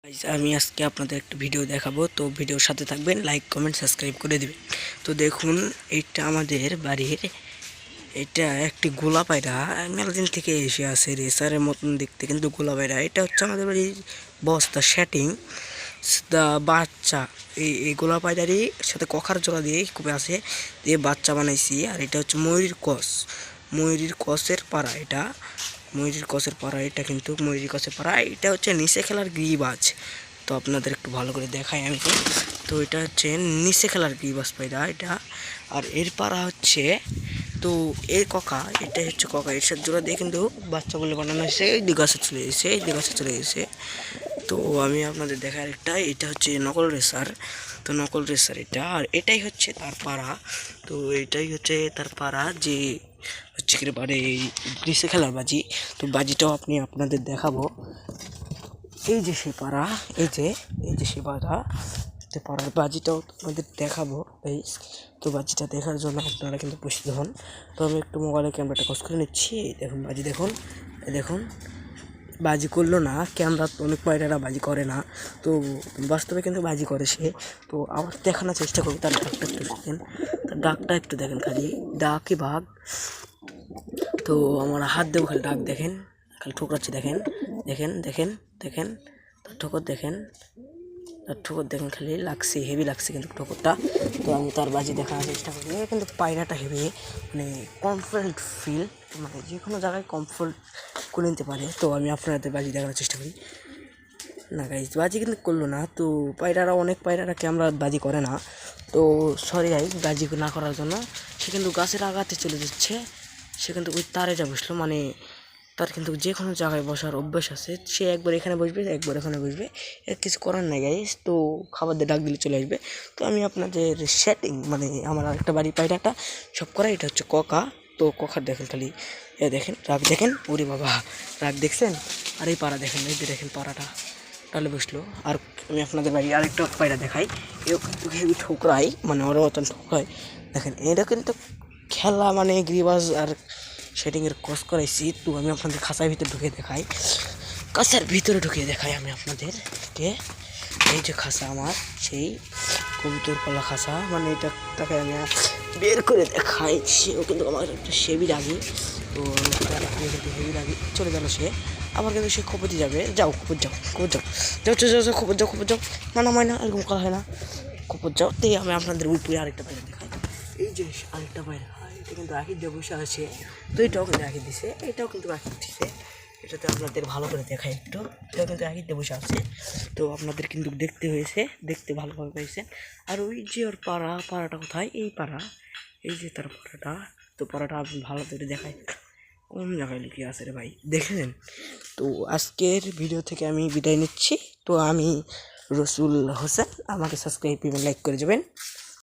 আমি আজকে আপনাদের একটা ভিডিও দেখাবো, তো ভিডিওর সাথে থাকবেন, লাইক কমেন্ট সাবস্ক্রাইব করে দিবেন। তো দেখুন, এটা আমাদের বাড়ির, এটা একটি গোলা পায়রা মেলাদিন থেকে এসে আছে রেসারের মতন দেখতে, কিন্তু গোলা পায়রা এটা হচ্ছে আমাদের বাড়ির বস্তা সেটিং দা বাচ্চা। এই গোলা পায়রারই সাথে কখার জোড়া দিয়ে খুব আছে দিয়ে বাচ্চা বানাইছি। আর এটা হচ্ছে ময়ূরীর কসের পাড়া, এটা ময়ূরীর কসের পাড়া, এটা কিন্তু ময়ূরীর কসের পাড়া। এটা হচ্ছে নিচে খেলার গিরিবাজ। তো আপনাদের একটু ভালো করে দেখাই আমি। তো এটা হচ্ছে নিচে খেলার গিরিবাজ পায়রা এটা। আর এর পাড়া হচ্ছে, তো এর ককা, এটাই হচ্ছে ককা। এর সাথে জোড়া দিয়ে কিন্তু বাচ্চাগুলো বানানো হয়েছে। এই দিগাছে চলে গেছে, এই দিগাছে চলে গেছে। তো আমি আপনাদের দেখার একটা, এটা হচ্ছে নকল রেসার। তো নকল রেসার এটা, আর এটাই হচ্ছে তার পাড়া। তো এটাই হচ্ছে তার পাড়া, যে হচ্ছে কি পারে এই গ্রীষ্মে খেলার বাজি। তো বাজিটাও আপনাদের দেখাবো। এই যে সে পাড়া, এই যে সে পাড়া, তো পাড়ার বাজিটাও তোমাদের দেখাবো এই। তো বাজিটা দেখার জন্য আপনারা কিন্তু প্রস্তুত হন। তো আমি একটু মোবাইলের ক্যামেরাটা কস করে নিচ্ছি। দেখুন বাজি, দেখুন দেখুন বাজি করলো না, ক্যামেরা অনেক পায়রারা বাজি করে না, তো বাস্তবে কিন্তু বাজি করে সে। তো আবার দেখানোর চেষ্টা করবো, তার ডাকটা একটু দেখেন, তার ডাকটা একটু দেখেন, খালি ডাকে বাঘ। তো আমার হাত দেবো, খালি ডাক দেখেন, খালি ঠোকরাচ্ছি, দেখেন দেখেন দেখেন দেখেন তার ঠোকর দেখেন, তার ঠোকর দেখেন, খালি লাগছে, হেভি লাগছে কিন্তু ঠোকরটা। তো আমি তার বাজি দেখানোর চেষ্টা করি, কিন্তু পায়রাটা হেভি, মানে কমফোর্ট ফিল, মানে যে কোনো জায়গায় কমফোর্ট করে নিতে পারে। তো আমি আপনাদের বাজি দেখানোর চেষ্টা করি। না গাইজ, বাজি কিন্তু করলো না। তো অনেক পায়রারা ক্যামেরা বাজি করে না, তো সরি গাইজ, বাজি না করার জন্য সে কিন্তু গাছের আগাতে চলে যাচ্ছে। সে কিন্তু ওই তারে যা বসলো, মানে তার কিন্তু যে কোনো জায়গায় বসার অভ্যাস আছে। সে একবার এখানে বসবে, একবার এখানে বসবে, এর কিছু করার নাই গাইজ। তো খাবার দিয়ে ডাক দিলে চলে আসবে। তো আমি আপনাদের সেটিং, মানে আমার আরেকটা বাড়ি পায়রাটা সব করা, এটা হচ্ছে ককা। তো কখার দেখেন, খালি এ দেখেন, রাগ দেখেন, ওরে বাবা, রাগ দেখছেন। আর এই পাড়া দেখেন, এই যে দেখেন পাড়াটা টালে বসলো। আর আমি আপনাদের বাড়ি আরেকটা পায়রা দেখাই, এও কিন্তু হেভি ঠোকরাই, মানে ওরা মতন ঠোকরাই। দেখেন এটা কিন্তু খেলা, মানে গ্রিবাজ আর সেটিংয়ের কস করাইছি। তো আমি আপনাদের খাঁচার ভিতরে ঢুকিয়ে দেখাই, খাঁচার ভিতরে ঢুকিয়ে দেখাই আমি আপনাদেরকে। এই যে খাঁচা আমার, সেই কবুতর পালা খাঁচা, মানে তাকে আমি বের করে দেখাই। সেও কিন্তু আমার একটা সেবি রাগি। তো আমি কিন্তু হেভি রাগি, চলে গেল সে। আবার কিন্তু সে খবর দিয়ে যাবে, যাও খবর যাও, খবর যাও, যাও যাও যাও, খবর যাও, খবর যাও, না না হয় না, এরকম করা হয় না, খবর যাও। তাই আমি আপনাদের উপরে আরেকটা পায়রা দেখাই। এই যে আরেকটা পায়রা, এটা কিন্তু আঁকি দিয়ে বসে আছে। তো এটাও কিন্তু আঁকি দিছে, এটাও কিন্তু আঁকি দিছে। এটাতে আপনাদের ভালো করে দেখাই একটু, এটাও কিন্তু আঁকি দিয়ে বসে আছে। তো আপনাদের কিন্তু দেখতে হয়েছে, দেখতে ভালোভাবে পাইছেন। আর ওই যে ওর পাড়াটা কোথায়, এই পাড়া, এই যে তার পাড়াটা। তো পাড়াটা আপনি ভালো করে দেখাই, কোন জায়গায় লুকিয়ে আছে রে ভাই, দেখেন। তো আজকের ভিডিও থেকে আমি বিদায় নিচ্ছি। তো আমি রসুল হোসেন, আমাকে সাবস্ক্রাইব এবং লাইক করে যাবেন।